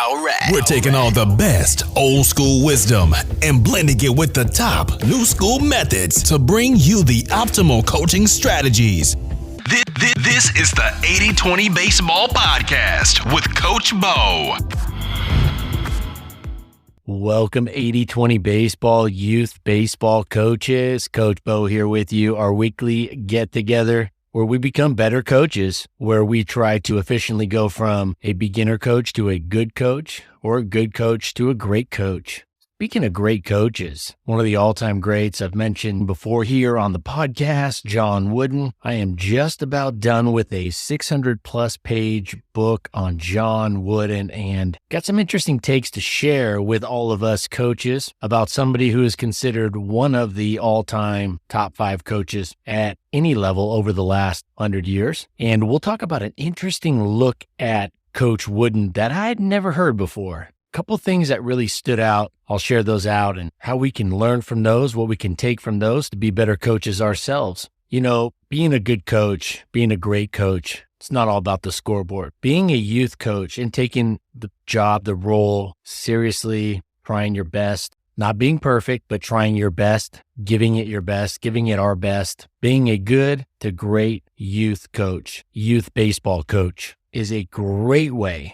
Alright. We're taking all the best old school wisdom and blending it with the top new school methods to bring you the optimal coaching strategies. This is the 80-20 Baseball Podcast with Coach Bo. Welcome 80-20 Baseball youth baseball coaches. Coach Bo here with you, our weekly get-together where we become better coaches, where we try to efficiently go from a beginner coach to a good coach or a good coach to a great coach. Speaking of great coaches, one of the all-time greats I've mentioned before here on the podcast, John Wooden. I am just about done with a 600-plus page book on John Wooden and got some interesting takes to share with all of us coaches about somebody who is considered one of the all-time top 5 coaches at any level over the last 100 years. And we'll talk about an interesting look at Coach Wooden that I had never heard before. Couple things that really stood out. I'll share those out and how we can learn from those, what we can take from those to be better coaches ourselves. You know, being a good coach, being a great coach, it's not all about the scoreboard. Being a youth coach and taking the job, the role seriously, trying your best, not being perfect, but trying your best, giving it your best, giving it our best. Being a good to great youth coach, youth baseball coach is a great way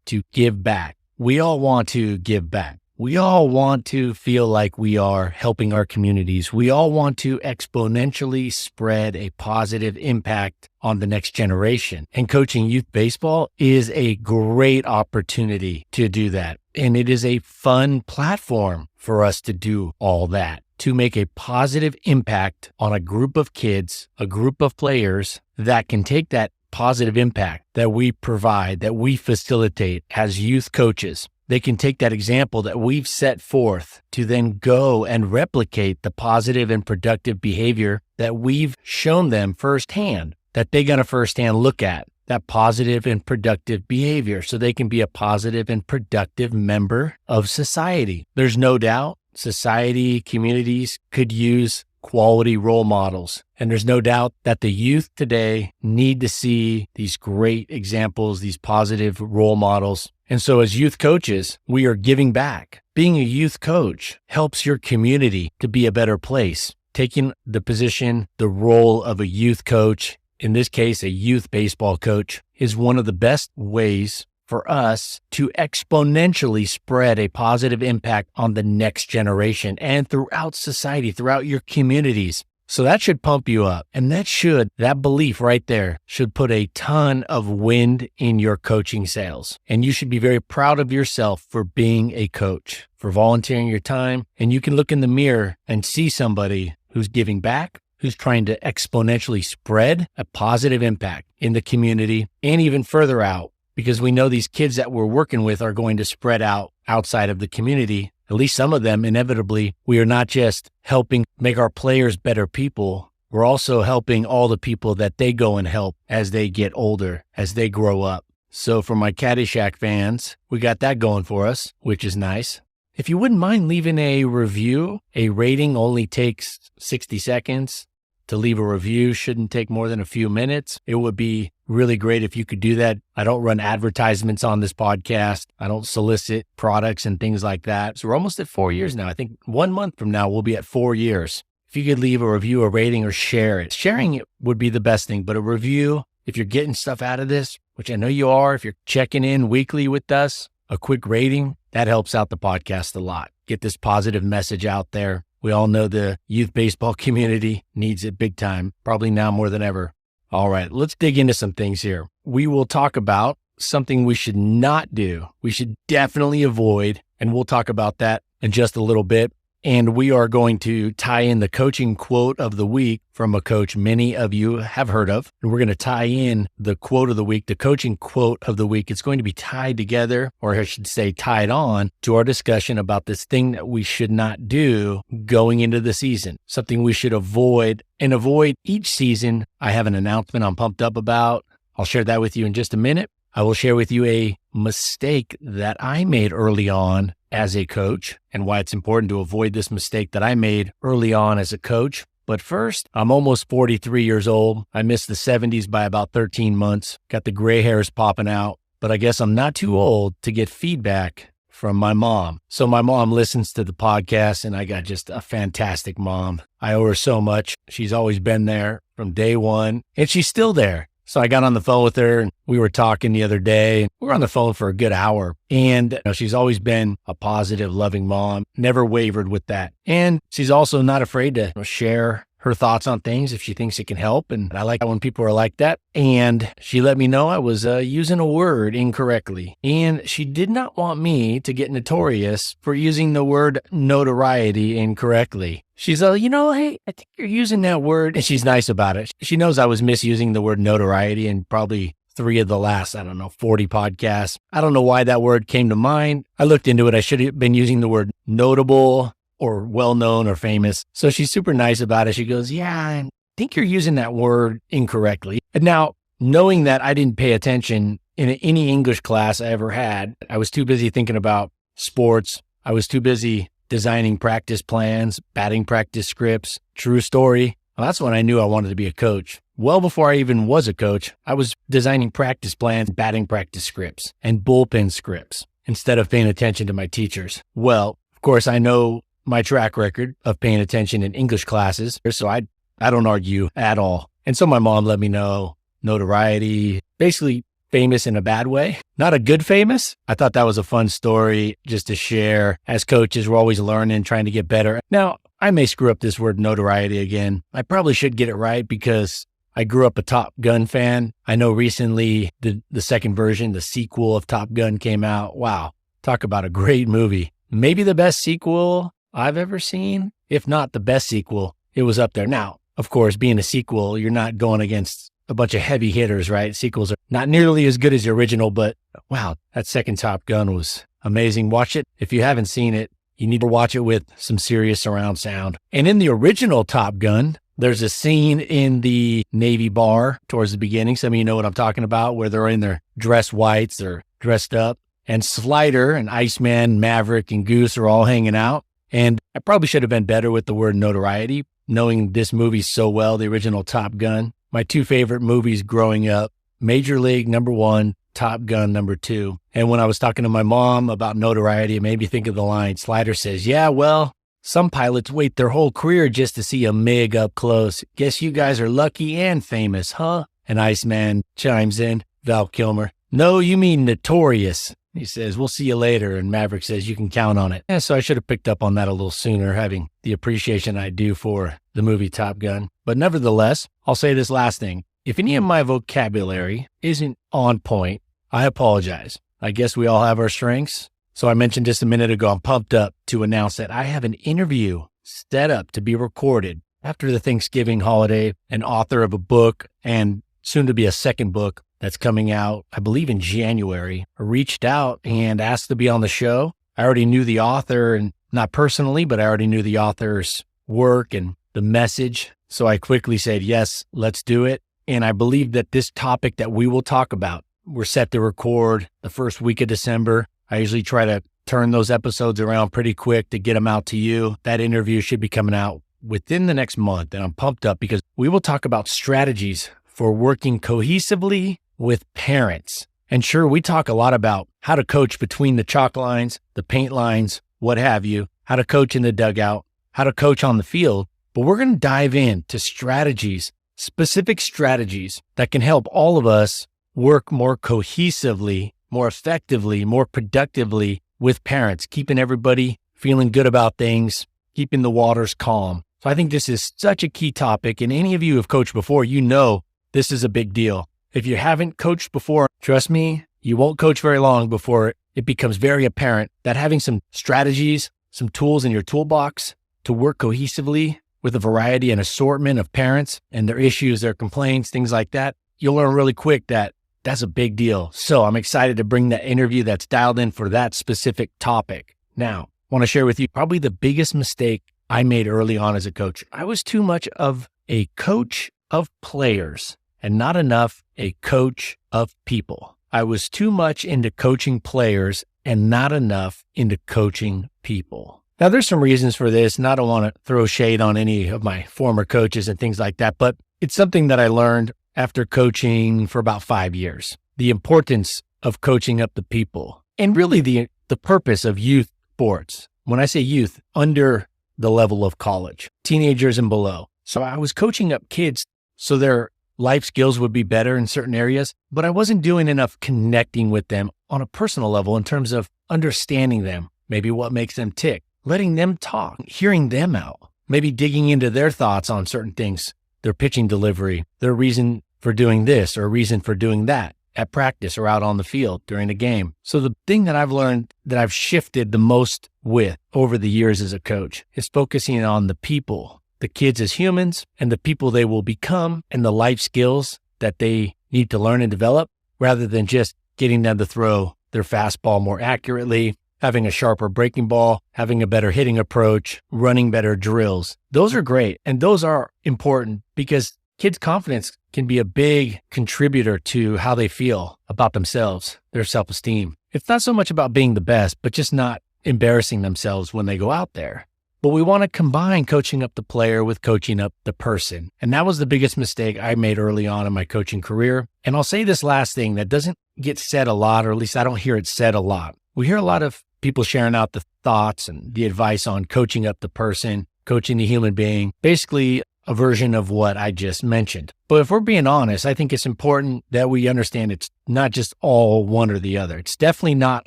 to give back. We all want to give back. We all want to feel like we are helping our communities. We all want to exponentially spread a positive impact on the next generation. And coaching youth baseball is a great opportunity to do that. And it is a fun platform for us to do all that, to make a positive impact on a group of kids, a group of players that can take that positive impact that we provide, that we facilitate as youth coaches. They can take that example that we've set forth to then go and replicate the positive and productive behavior that we've shown them firsthand, that they're going to firsthand look at that positive and productive behavior so they can be a positive and productive member of society. There's no doubt society, communities could use quality role models. And there's no doubt that the youth today need to see these great examples, these positive role models. And so as youth coaches, we are giving back. Being a youth coach helps your community to be a better place. Taking the position, the role of a youth coach, in this case, a youth baseball coach, is one of the best ways for us to exponentially spread a positive impact on the next generation and throughout society, throughout your communities. So that should pump you up. And that belief right there should put a ton of wind in your coaching sails. And you should be very proud of yourself for being a coach, for volunteering your time. And you can look in the mirror and see somebody who's giving back, who's trying to exponentially spread a positive impact in the community and even further out. Because we know these kids that we're working with are going to spread out outside of the community, at least some of them. Inevitably, we are not just helping make our players better people, we're also helping all the people that they go and help as they get older, as they grow up. So for my Caddyshack fans, we got that going for us, which is nice. If you wouldn't mind leaving a review, a rating only takes 60 seconds. To leave a review shouldn't take more than a few minutes. It would be really great if you could do that. I don't run advertisements on this podcast. I don't solicit products and things like that. So we're almost at 4 years now. I think 1 month from now, we'll be at 4 years. If you could leave a review, a rating, or share it. Sharing it would be the best thing, but a review, if you're getting stuff out of this, which I know you are, if you're checking in weekly with us, a quick rating, that helps out the podcast a lot. Get this positive message out there. We all know the youth baseball community needs it big time, probably now more than ever. All right, let's dig into some things here. We will talk about something we should not do. We should definitely avoid, and we'll talk about that in just a little bit. And we are going to tie in the coaching quote of the week from a coach many of you have heard of. And we're going to tie in the quote of the week, the coaching quote of the week. It's going to be tied together, or I should say tied on, to our discussion about this thing that we should not do going into the season, something we should avoid and avoid each season. I have an announcement I'm pumped up about. I'll share that with you in just a minute. I will share with you a mistake that I made early on as a coach and why it's important to avoid this mistake that I made early on as a coach. But first, I'm almost 43 years old. I missed the 70s by about 13 months, got the gray hairs popping out, but I guess I'm not too old to get feedback from my mom. So my mom listens to the podcast, and I got just a fantastic mom. I owe her so much. She's always been there from day one, and she's still there. So I got on the phone with her, and we were talking the other day. We were on the phone for a good hour, and she's always been a positive, loving mom, never wavered with that. And she's also not afraid to share her thoughts on things if she thinks it can help. And I like when people are like that. And she let me know I was using a word incorrectly. And she did not want me to get notorious for using the word notoriety incorrectly. She's hey, I think you're using that word. And she's nice about it. She knows I was misusing the word notoriety in probably 3 of the last, 40 podcasts. I don't know why that word came to mind. I looked into it. I should have been using the word notable or well-known or famous. So she's super nice about it. She goes, yeah, I think you're using that word incorrectly. And now, knowing that I didn't pay attention in any English class I ever had, I was too busy thinking about sports. I was too busy designing practice plans, batting practice scripts, true story. Well, that's when I knew I wanted to be a coach. Well before I even was a coach, I was designing practice plans, batting practice scripts, and bullpen scripts instead of paying attention to my teachers. Well, of course, I know my track record of paying attention in English classes, so I don't argue at all. And so my mom let me know notoriety, basically famous in a bad way, not a good famous. I thought that was a fun story just to share. As coaches, we're always learning, trying to get better. Now, I may screw up this word notoriety again. I probably should get it right because I grew up a Top Gun fan. I know recently the second version, the sequel of Top Gun came out. Wow, talk about a great movie. Maybe the best sequel I've ever seen, if not the best sequel. It was up there. Now, of course, being a sequel, you're not going against a bunch of heavy hitters, right? Sequels are not nearly as good as the original, but wow, that second Top Gun was amazing. Watch it. If you haven't seen it, you need to watch it with some serious surround sound. And in the original Top Gun, there's a scene in the Navy bar towards the beginning. Some of you know what I'm talking about, where they're in their dress whites, they're dressed up, and Slider and Iceman, Maverick, and Goose are all hanging out. And I probably should have been better with the word notoriety, knowing this movie so well, the original Top Gun. My 2 favorite movies growing up, Major League #1, Top Gun #2. And when I was talking to my mom about notoriety, it made me think of the line. Slider says, yeah, well, some pilots wait their whole career just to see a MiG up close. Guess you guys are lucky and famous, huh? And Iceman chimes in, Val Kilmer. No, you mean notorious. He says, we'll see you later. And Maverick says, you can count on it. Yeah, so I should have picked up on that a little sooner, having the appreciation I do for the movie Top Gun. But nevertheless, I'll say this last thing. If any of my vocabulary isn't on point, I apologize. I guess we all have our strengths. So I mentioned just a minute ago, I'm pumped up to announce that I have an interview set up to be recorded after the Thanksgiving holiday, an author of a book and soon to be a second book that's coming out, I believe in January, reached out and asked to be on the show. I already knew the author, and not personally, but I already knew the author's work and the message. So I quickly said, yes, let's do it. And I believe that this topic that we will talk about, we're set to record the first week of December. I usually try to turn those episodes around pretty quick to get them out to you. That interview should be coming out within the next month. And I'm pumped up because we will talk about strategies for working cohesively with parents. And sure, we talk a lot about how to coach between the chalk lines, the paint lines, what have you, how to coach in the dugout, how to coach on the field. But we're going to dive into strategies, specific strategies that can help all of us work more cohesively, more effectively, more productively with parents, keeping everybody feeling good about things, keeping the waters calm. So I think this is such a key topic. And any of you who have coached before, you know this is a big deal. If you haven't coached before, trust me, you won't coach very long before it becomes very apparent that having some strategies, some tools in your toolbox to work cohesively with a variety and assortment of parents and their issues, their complaints, things like that, you'll learn really quick that that's a big deal. So I'm excited to bring that interview that's dialed in for that specific topic. Now, I want to share with you probably the biggest mistake I made early on as a coach. I was too much of a coach of players and not enough a coach of people. I was too much into coaching players and not enough into coaching people. Now, there's some reasons for this, and I don't want to throw shade on any of my former coaches and things like that, but it's something that I learned after coaching for about 5 years. The importance of coaching up the people and really the purpose of youth sports. When I say youth, under the level of college, teenagers and below. So I was coaching up kids so their life skills would be better in certain areas, but I wasn't doing enough connecting with them on a personal level in terms of understanding them, maybe what makes them tick, letting them talk, hearing them out, maybe digging into their thoughts on certain things, their pitching delivery, their reason for doing this or reason for doing that at practice or out on the field during a game. So the thing that I've learned that I've shifted the most with over the years as a coach is focusing on the people, the kids as humans and the people they will become and the life skills that they need to learn and develop rather than just getting them to throw their fastball more accurately, having a sharper breaking ball, having a better hitting approach, running better drills. Those are great. And those are important because kids' confidence can be a big contributor to how they feel about themselves, their self-esteem. It's not so much about being the best, but just not embarrassing themselves when they go out there. But we want to combine coaching up the player with coaching up the person. And that was the biggest mistake I made early on in my coaching career. And I'll say this last thing that doesn't get said a lot, or at least I don't hear it said a lot. We hear a lot of people sharing out the thoughts and the advice on coaching up the person, coaching the human being, basically a version of what I just mentioned. But if we're being honest, I think it's important that we understand it's not just all one or the other. It's definitely not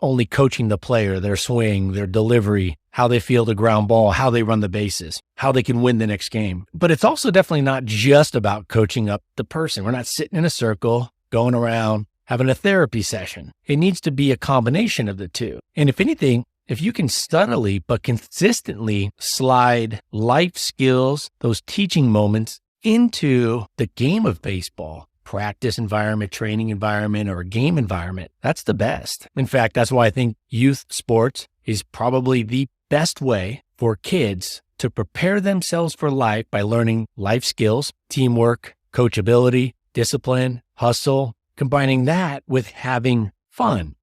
only coaching the player, their swing, their delivery, how they feel the ground ball, how they run the bases, how they can win the next game. But it's also definitely not just about coaching up the person. We're not sitting in a circle, going around, having a therapy session. It needs to be a combination of the two. And if anything, if you can subtly but consistently slide life skills, those teaching moments into the game of baseball, practice environment, training environment, or a game environment, that's the best. In fact, that's why I think youth sports is probably the best way for kids to prepare themselves for life by learning life skills, teamwork, coachability, discipline, hustle, combining that with having fun,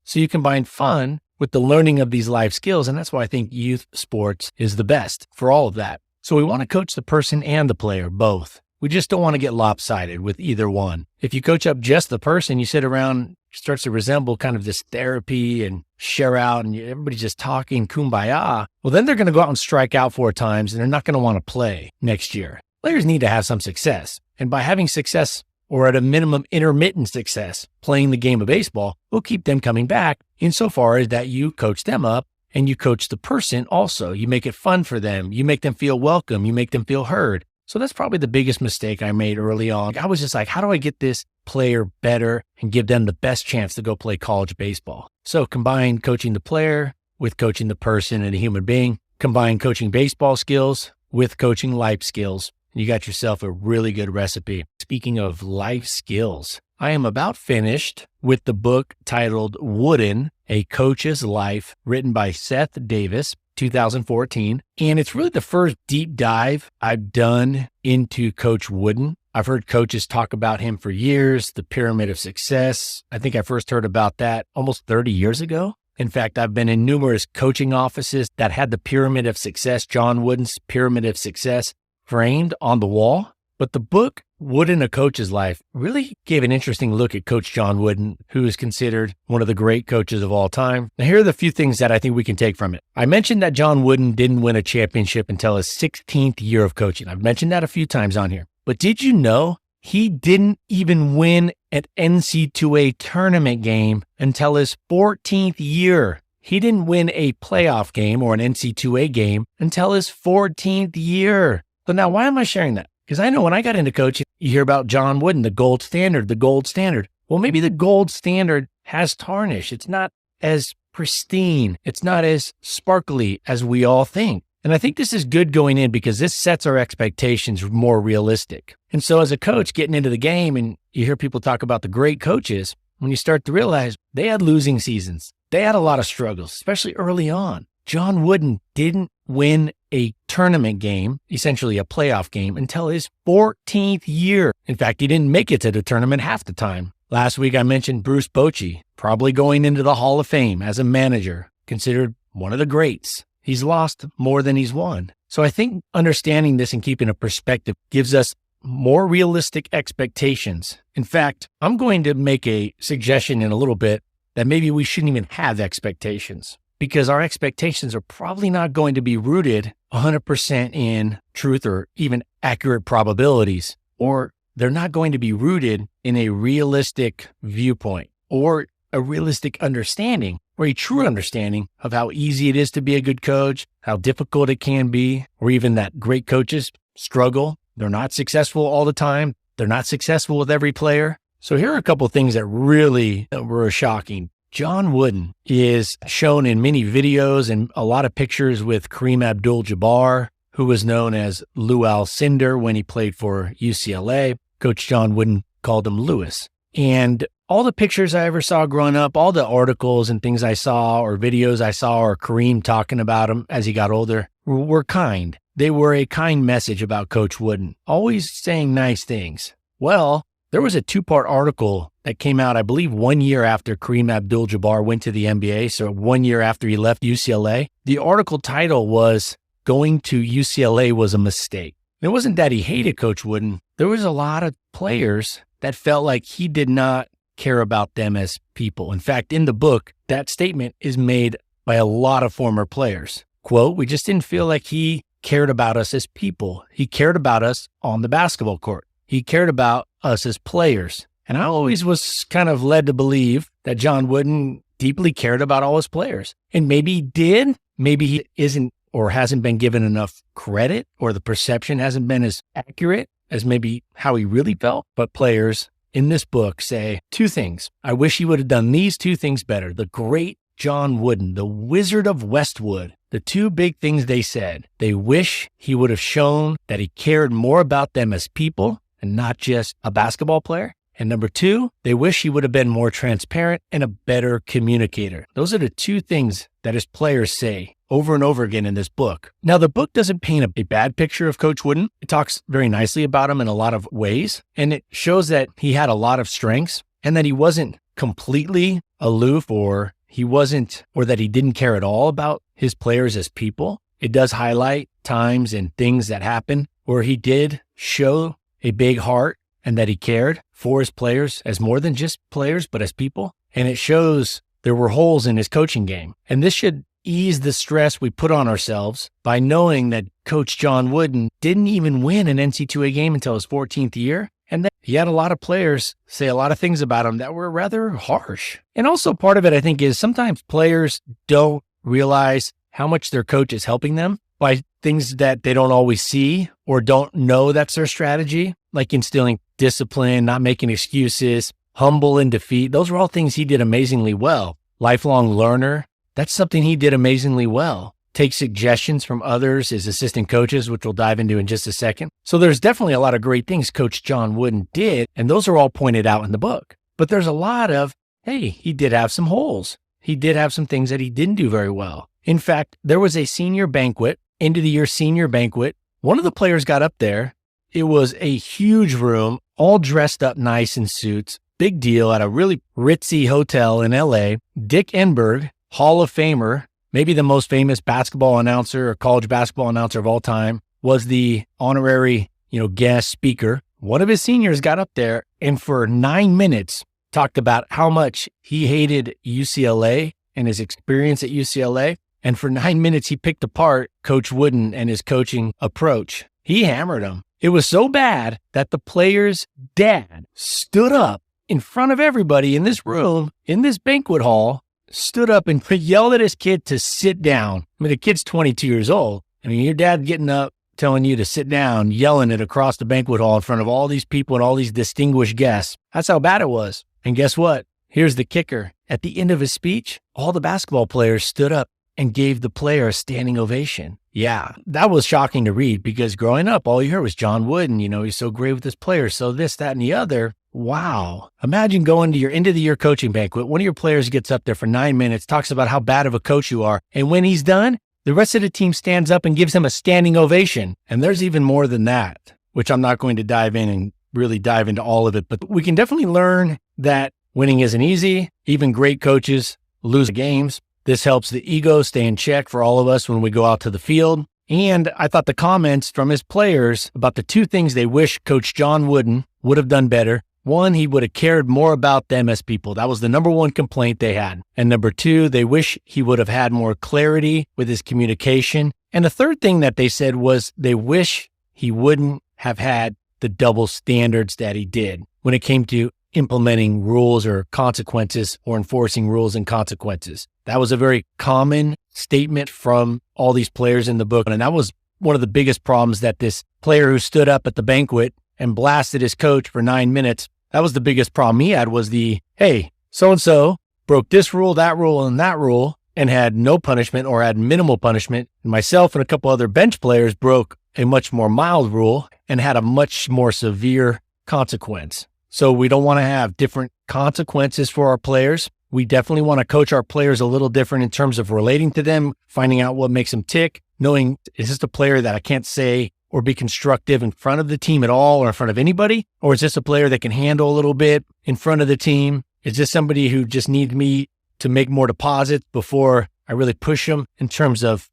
So you combine fun with the learning of these life skills. And that's why I think youth sports is the best for all of that. So we want to coach the person and the player, both. We just don't want to get lopsided with either one. If you coach up just the person, you sit around, starts to resemble kind of this therapy and share out and everybody's just talking kumbaya. Well, then they're going to go out and strike out 4 times and they're not going to want to play next year. Players need to have some success. And by having success, or at a minimum intermittent success, playing the game of baseball will keep them coming back insofar as that you coach them up and you coach the person also. You make it fun for them. You make them feel welcome. You make them feel heard. So that's probably the biggest mistake I made early on. I was just like, how do I get this player better and give them the best chance to go play college baseball? So combine coaching the player with coaching the person and a human being. Combine coaching baseball skills with coaching life skills. You got yourself a really good recipe. Speaking of life skills, I am about finished with the book titled Wooden, A Coach's Life, written by Seth Davis, 2014. And it's really the first deep dive I've done into Coach Wooden. I've heard coaches talk about him for years, the pyramid of success. I think I first heard about that almost 30 years ago. In fact, I've been in numerous coaching offices that had the pyramid of success, John Wooden's pyramid of success, framed on the wall. But the book, Wooden, A Coach's Life, really gave an interesting look at Coach John Wooden, who is considered one of the great coaches of all time. Now, here are the few things that I think we can take from it. I mentioned that John Wooden didn't win a championship until his 16th year of coaching. I've mentioned that a few times on here. But did you know he didn't even win an NCAA tournament game until his 14th year? He didn't win a playoff game or an NCAA game until his 14th year. So now, why am I sharing that? Because I know when I got into coaching, you hear about John Wooden, the gold standard. Well, maybe the gold standard has tarnish. It's not as pristine. It's not as sparkly as we all think. And I think this is good going in because this sets our expectations more realistic. And so as a coach getting into the game and you hear people talk about the great coaches, when you start to realize they had losing seasons, they had a lot of struggles, especially early on. John Wooden didn't win a tournament game, essentially a playoff game, until his 14th year. In fact, he didn't make it to the tournament half the time. Last week, I mentioned Bruce Bochy, probably going into the Hall of Fame as a manager, considered one of the greats. He's lost more than he's won. So I think understanding this and keeping a perspective gives us more realistic expectations. In fact, I'm going to make a suggestion in a little bit that maybe we shouldn't even have expectations, because our expectations are probably not going to be rooted 100% in truth or even accurate probabilities, or they're not going to be rooted in a realistic viewpoint or a realistic understanding or a true understanding of how easy it is to be a good coach, how difficult it can be, or even that great coaches struggle. They're not successful all the time. They're not successful with every player. So here are a couple of things that really were shocking. John Wooden is shown in many videos and a lot of pictures with Kareem Abdul-Jabbar, who was known as Lou Alcindor when he played for UCLA. Coach John Wooden called him Lewis. And all the pictures I ever saw growing up, all the articles and things I saw or videos I saw or Kareem talking about him as he got older were kind. They were a kind message about Coach Wooden, always saying nice things. Well, there was a 2-part article that came out, I believe, 1 year after Kareem Abdul-Jabbar went to the NBA, so 1 year after he left UCLA. The article title was, "Going to UCLA Was a Mistake." It wasn't that he hated Coach Wooden. There was a lot of players that felt like he did not care about them as people. In fact, in the book, that statement is made by a lot of former players. Quote, "We just didn't feel like he cared about us as people. He cared about us on the basketball court. He cared about us as players." And I always was kind of led to believe that John Wooden deeply cared about all his players. And maybe he did. Maybe he isn't or hasn't been given enough credit, or the perception hasn't been as accurate as maybe how he really felt. But players in this book say 2 things. I wish he would have done these 2 things better. The great John Wooden, the Wizard of Westwood, the 2 big things they said. They wish he would have shown that he cared more about them as people and not just a basketball player. And number 2, they wish he would have been more transparent and a better communicator. Those are the 2 things that his players say over and over again in this book. Now, the book doesn't paint a bad picture of Coach Wooden. It talks very nicely about him in a lot of ways, and it shows that he had a lot of strengths and that he wasn't completely aloof or that he didn't care at all about his players as people. It does highlight times and things that happened where he did show a big heart and that he cared for his players as more than just players, but as people. And it shows there were holes in his coaching game. And this should ease the stress we put on ourselves by knowing that Coach John Wooden didn't even win an NC2A game until his 14th year. And that he had a lot of players say a lot of things about him that were rather harsh. And also part of it, I think, is sometimes players don't realize how much their coach is helping them by things that they don't always see or don't know that's their strategy, like instilling discipline, not making excuses, humble in defeat. Those were all things he did amazingly well. Lifelong learner, that's something he did amazingly well. Take suggestions from others, his assistant coaches, which we'll dive into in just a second. So there's definitely a lot of great things Coach John Wooden did, and those are all pointed out in the book. But there's a lot of, hey, he did have some holes. He did have some things that he didn't do very well. In fact, there was a senior banquet, end of the year senior banquet. One of the players got up there. It was a huge room, all dressed up nice in suits. Big deal at a really ritzy hotel in LA. Dick Enberg, Hall of Famer, maybe the most famous basketball announcer or college basketball announcer of all time, was the honorary, guest speaker. One of his seniors got up there and for 9 minutes talked about how much he hated UCLA and his experience at UCLA. And for 9 minutes, he picked apart Coach Wooden and his coaching approach. He hammered him. It was so bad that the player's dad stood up in front of everybody in this room, in this banquet hall, stood up and yelled at his kid to sit down. I mean, the kid's 22 years old. I mean, your dad getting up, telling you to sit down, yelling it across the banquet hall in front of all these people and all these distinguished guests. That's how bad it was. And guess what? Here's the kicker. At the end of his speech, all the basketball players stood up and gave the player a standing ovation. Yeah, that was shocking to read because growing up, all you heard was John Wooden, he's so great with his players, so this, that, and the other. Wow. Imagine going to your end of the year coaching banquet. One of your players gets up there for 9 minutes, talks about how bad of a coach you are. And when he's done, the rest of the team stands up and gives him a standing ovation. And there's even more than that, which I'm not going to dive in and really dive into all of it. But we can definitely learn that winning isn't easy. Even great coaches lose games. This helps the ego stay in check for all of us when we go out to the field. And I thought the comments from his players about the two things they wish Coach John Wooden would have done better. One, he would have cared more about them as people. That was the number one complaint they had. And number two, they wish he would have had more clarity with his communication. And the third thing that they said was they wish he wouldn't have had the double standards that he did when it came to implementing rules or consequences or enforcing rules and consequences. That was a very common statement from all these players in the book. And that was one of the biggest problems, that this player who stood up at the banquet and blasted his coach for 9 minutes, that was the biggest problem he had, was hey, so-and-so broke this rule, that rule, and that rule, and had no punishment or had minimal punishment. And myself and a couple other bench players broke a much more mild rule and had a much more severe consequence. So we don't want to have different consequences for our players. We definitely want to coach our players a little different in terms of relating to them, finding out what makes them tick, knowing, is this a player that I can't say or be constructive in front of the team at all or in front of anybody? Or is this a player that can handle a little bit in front of the team? Is this somebody who just needs me to make more deposits before I really push them in terms of,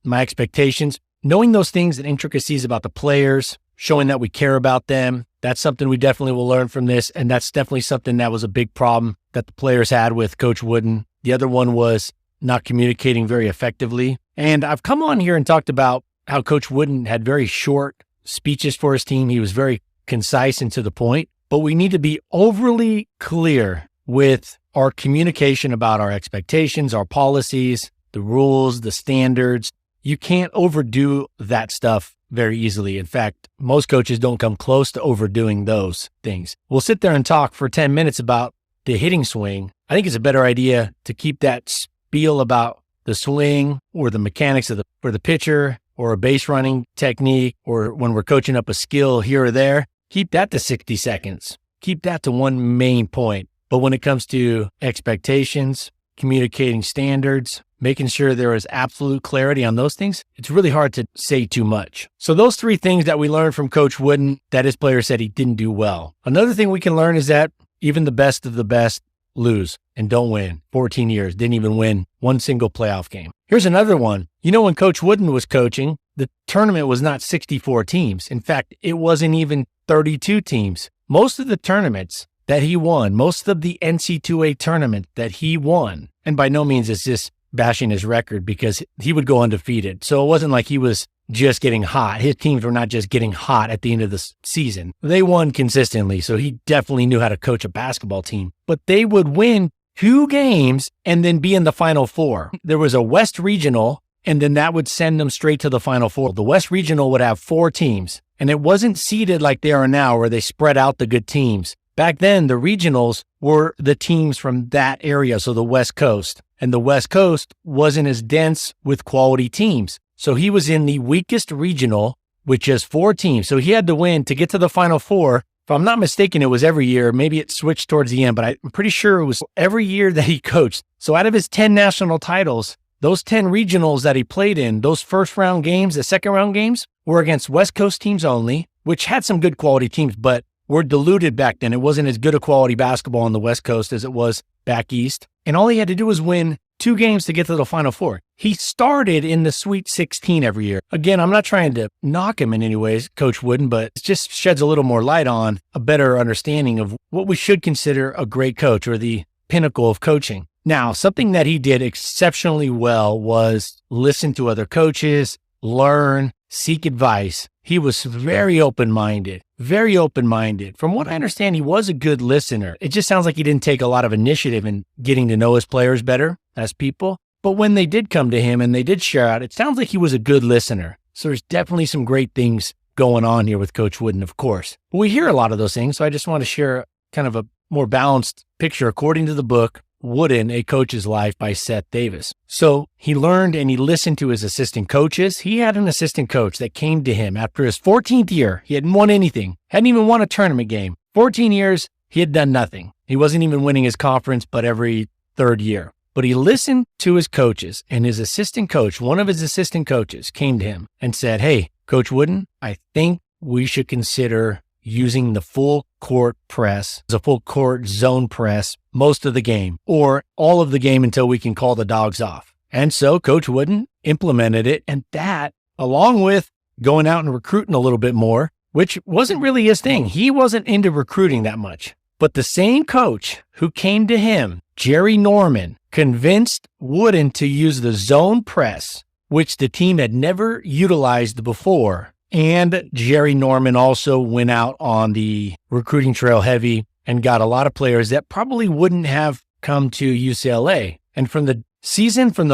my expectations? Knowing those things and intricacies about the players, showing that we care about them, that's something we definitely will learn from this. And that's definitely something that was a big problem that the players had with Coach Wooden. The other one was not communicating very effectively. And I've come on here and talked about how Coach Wooden had very short speeches for his team. He was very concise and to the point, but we need to be overly clear with our communication about our expectations, our policies, the rules, the standards. You can't overdo that stuff very easily. In fact, most coaches don't come close to overdoing those things. We'll sit there and talk for 10 minutes about the hitting swing. I think it's a better idea to keep that spiel about the swing or the mechanics for the pitcher, or a base running technique, or when we're coaching up a skill here or there. Keep that to 60 seconds. Keep that to one main point. But when it comes to expectations, communicating standards, making sure there is absolute clarity on those things, it's really hard to say too much. So those three things that we learned from Coach Wooden that his players said he didn't do well. Another thing we can learn is that even the best of the best lose and don't win. 14 years, didn't even win one single playoff game. Here's another one. When Coach Wooden was coaching, the tournament was not 64 teams. In fact, it wasn't even 32 teams. Most of the tournaments that he won, most of the NC2A tournament that he won, and by no means is this bashing his record, because he would go undefeated. So it wasn't like he was just getting hot. His teams were not just getting hot at the end of the season. They won consistently, so he definitely knew how to coach a basketball team. But they would win 2 games and then be in the Final Four. There was a West Regional, and then that would send them straight to the Final Four. The West Regional would have 4 teams, and it wasn't seeded like they are now, where they spread out the good teams. Back then, the regionals were the teams from that area, so the West Coast. And the West Coast wasn't as dense with quality teams. So he was in the weakest regional with just 4 teams. So he had to win to get to the Final Four. If I'm not mistaken, it was every year. Maybe it switched towards the end, but I'm pretty sure it was every year that he coached. So out of his 10 national titles, those 10 regionals that he played in, those first round games, the second round games, were against West Coast teams only, which had some good quality teams, but were diluted back then. It wasn't as good a quality basketball on the West Coast as it was back east. And all he had to do was win 2 games to get to the Final Four. He started in the Sweet 16 every year. Again, I'm not trying to knock him in any ways, Coach Wooden, but it just sheds a little more light on a better understanding of what we should consider a great coach, or the pinnacle of coaching. Now, something that he did exceptionally well was listen to other coaches, learn, seek advice. He was very open-minded. From what I understand, he was a good listener. It just sounds like he didn't take a lot of initiative in getting to know his players better as people. But when they did come to him and they did share out, it sounds like he was a good listener. So there's definitely some great things going on here with Coach Wooden, of course. But we hear a lot of those things, so I just want to share kind of a more balanced picture according to the book, Wooden, A Coach's Life by Seth Davis. So he learned and he listened to his assistant coaches. He had an assistant coach that came to him after his 14th year. He hadn't won anything, hadn't even won a tournament game. 14 years, he had done nothing. He wasn't even winning his conference, but every 3rd year. But he listened to his coaches, and his assistant coach, one of his assistant coaches, came to him and said, "Hey, Coach Wooden, I think we should consider using the full court press, the full court zone press, most of the game, or all of the game until we can call the dogs off." And so Coach Wooden implemented it, and that along with going out and recruiting a little bit more, which wasn't really his thing. He wasn't into recruiting that much. But the same coach who came to him, Jerry Norman, convinced Wooden to use the zone press, which the team had never utilized before. And Jerry Norman also went out on the recruiting trail heavy and got a lot of players that probably wouldn't have come to UCLA. And from the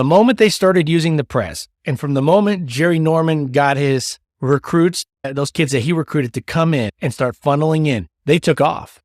moment they started using the press, and from the moment Jerry Norman got his recruits, those kids that he recruited to come in and start funneling in, they took off.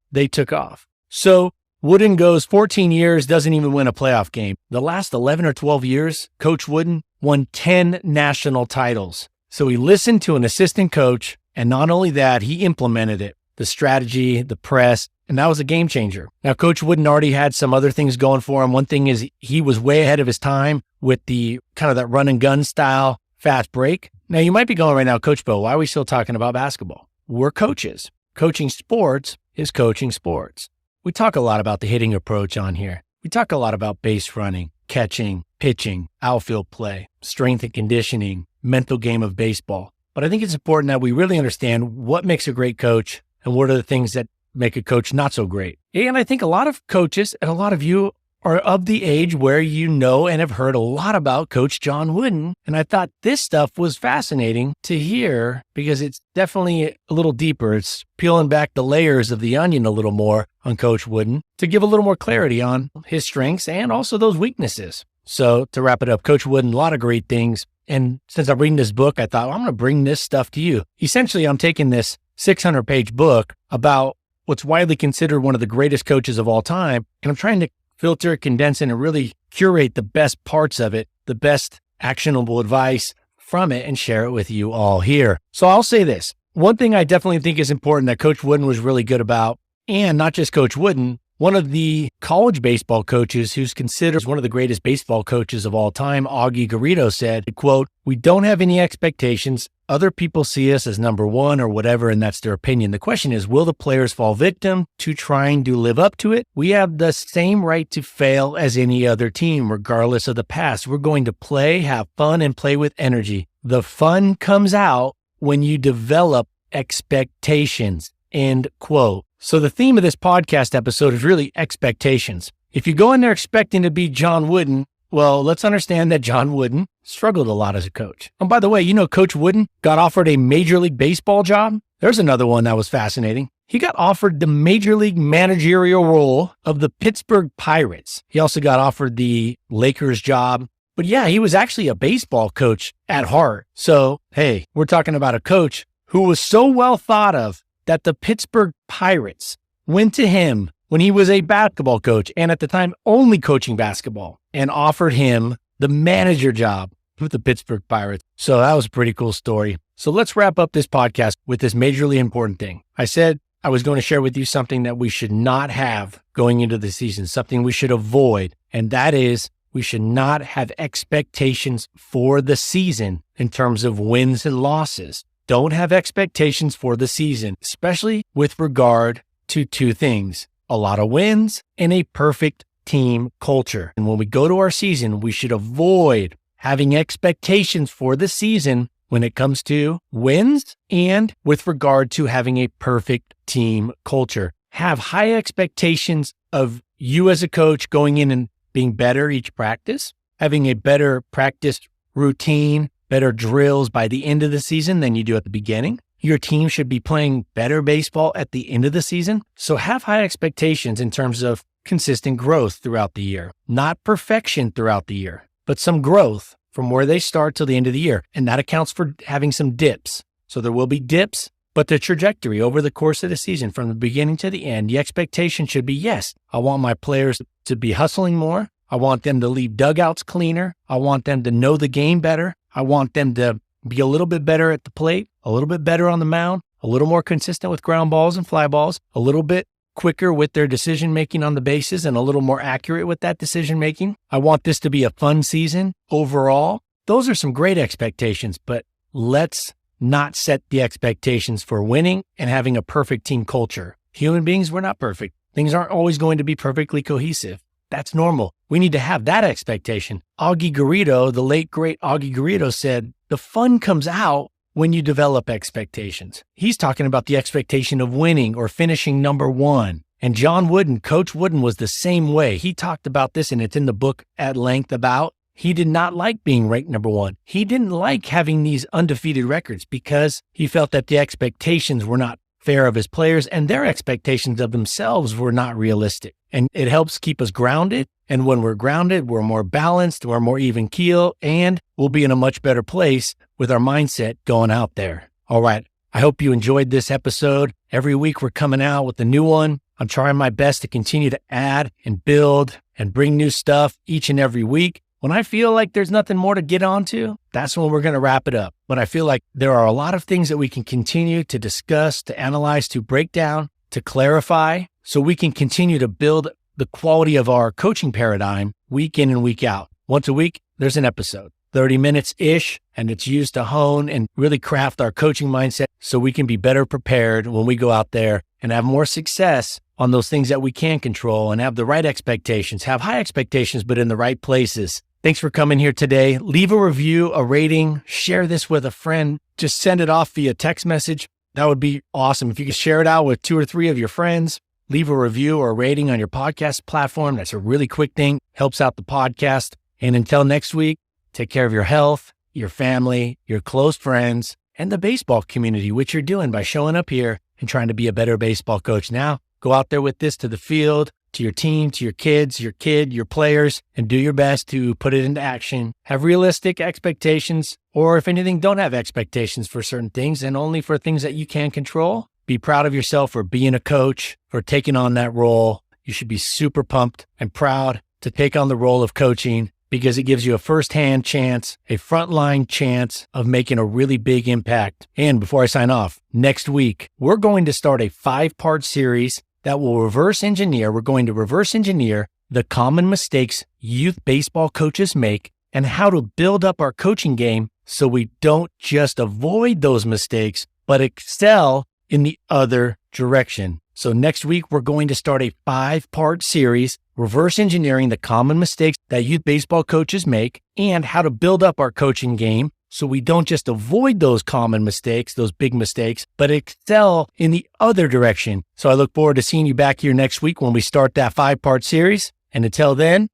So Wooden goes 14 years, doesn't even win a playoff game. The last 11 or 12 years, Coach Wooden won 10 national titles. So he listened to an assistant coach, and not only that, he implemented it, the strategy, the press, and that was a game changer. Now, Coach Wooden already had some other things going for him. One thing is he was way ahead of his time with the kind of that run and gun style fast break. Now, you might be going right now, Coach Bo, why are we still talking about basketball? We're coaches. Coaching sports is coaching sports. We talk a lot about the hitting approach on here. We talk a lot about base running, catching, pitching, outfield play, strength and conditioning, mental game of baseball. But I think it's important that we really understand what makes a great coach and what are the things that make a coach not so great. And I think a lot of coaches and a lot of you are of the age where you know and have heard a lot about Coach John Wooden. And I thought this stuff was fascinating to hear because it's definitely a little deeper. It's peeling back the layers of the onion a little more on Coach Wooden to give a little more clarity on his strengths and also those weaknesses. So to wrap it up, Coach Wooden, a lot of great things. And since I'm reading this book, I thought, well, I'm going to bring this stuff to you. Essentially, I'm taking this 600-page book about what's widely considered one of the greatest coaches of all time, and I'm trying to filter, condense, and really curate the best parts of it, the best actionable advice from it, and share it with you all here. So I'll say this. One thing I definitely think is important that Coach Wooden was really good about, and not just Coach Wooden, one of the college baseball coaches who's considered one of the greatest baseball coaches of all time, Augie Garrido, said, quote, "We don't have any expectations. Other people see us as number one or whatever, and that's their opinion. The question is, will the players fall victim to trying to live up to it? We have the same right to fail as any other team, regardless of the past. We're going to play, have fun, and play with energy. The fun comes out when you develop expectations," end quote. So the theme of this podcast episode is really expectations. If you go in there expecting to be John Wooden, well, let's understand that John Wooden struggled a lot as a coach. And by the way, you know, Coach Wooden got offered a Major League Baseball job. There's another one that was fascinating. He got offered the Major League managerial role of the Pittsburgh Pirates. He also got offered the Lakers job. But yeah, he was actually a baseball coach at heart. So, hey, we're talking about a coach who was so well thought of that the Pittsburgh Pirates went to him when he was a basketball coach and at the time only coaching basketball and offered him the manager job with the Pittsburgh Pirates. So that was a pretty cool story. So let's wrap up this podcast with this majorly important thing. I said I was going to share with you something that we should not have going into the season, something we should avoid. And that is we should not have expectations for the season in terms of wins and losses. Don't have expectations for the season, especially with regard to two things, a lot of wins and a perfect team culture. And when we go to our season, we should avoid having expectations for the season when it comes to wins and with regard to having a perfect team culture. Have high expectations of you as a coach going in and being better each practice, having a better practice routine, better drills by the end of the season than you do at the beginning. Your team should be playing better baseball at the end of the season. So have high expectations in terms of consistent growth throughout the year, not perfection throughout the year, but some growth from where they start till the end of the year. And that accounts for having some dips. So there will be dips, but the trajectory over the course of the season from the beginning to the end, the expectation should be, yes, I want my players to be hustling more. I want them to leave dugouts cleaner. I want them to know the game better. I want them to be a little bit better at the plate, a little bit better on the mound, a little more consistent with ground balls and fly balls, a little bit quicker with their decision-making on the bases and a little more accurate with that decision-making. I want this to be a fun season overall. Those are some great expectations, but let's not set the expectations for winning and having a perfect team culture. Human beings, we're not perfect. Things aren't always going to be perfectly cohesive. That's normal. We need to have that expectation. Augie Garrido, the late great Augie Garrido, said, the fun comes out when you develop expectations. He's talking about the expectation of winning or finishing number one. And John Wooden, Coach Wooden, was the same way. He talked about this, and it's in the book at length about he did not like being ranked number one. He didn't like having these undefeated records because he felt that the expectations were not fair of his players and their expectations of themselves were not realistic. And it helps keep us grounded. And when we're grounded, we're more balanced, we're more even keel, and we'll be in a much better place with our mindset going out there. All right. I hope you enjoyed this episode. Every week we're coming out with a new one. I'm trying my best to continue to add and build and bring new stuff each and every week. When I feel like there's nothing more to get onto, that's when we're going to wrap it up. When I feel like there are a lot of things that we can continue to discuss, to analyze, to break down, to clarify, so we can continue to build the quality of our coaching paradigm week in and week out. Once a week, there's an episode, 30 minutes-ish, and it's used to hone and really craft our coaching mindset so we can be better prepared when we go out there and have more success on those things that we can control and have the right expectations, have high expectations, but in the right places. Thanks for coming here today. Leave a review, a rating, share this with a friend. Just send it off via text message. That would be awesome. If you could share it out with 2 or 3 of your friends, leave a review or a rating on your podcast platform. That's a really quick thing. Helps out the podcast. And until next week, take care of your health, your family, your close friends, and the baseball community, which you're doing by showing up here and trying to be a better baseball coach. Now, go out there with this to the field, to your team, to your kids, your kid, your players, and do your best to put it into action. Have realistic expectations, or if anything, don't have expectations for certain things and only for things that you can control. Be proud of yourself for being a coach, for taking on that role. You should be super pumped and proud to take on the role of coaching because it gives you a firsthand chance, a frontline chance of making a really big impact. And before I sign off, next week, we're going to start a 5-part series that will reverse engineer. We're going to reverse engineer the common mistakes youth baseball coaches make and how to build up our coaching game so we don't just avoid those mistakes, but excel in the other direction. So next week, we're going to start a 5-part series, reverse engineering the common mistakes that youth baseball coaches make and how to build up our coaching game so we don't just avoid those common mistakes, those big mistakes, but excel in the other direction. So I look forward to seeing you back here next week when we start that 5-part series. And until then,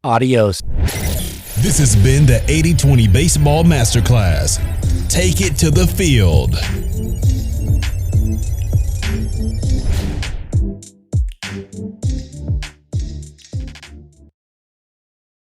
adios. This has been the 80-20 Baseball Masterclass. Take it to the field.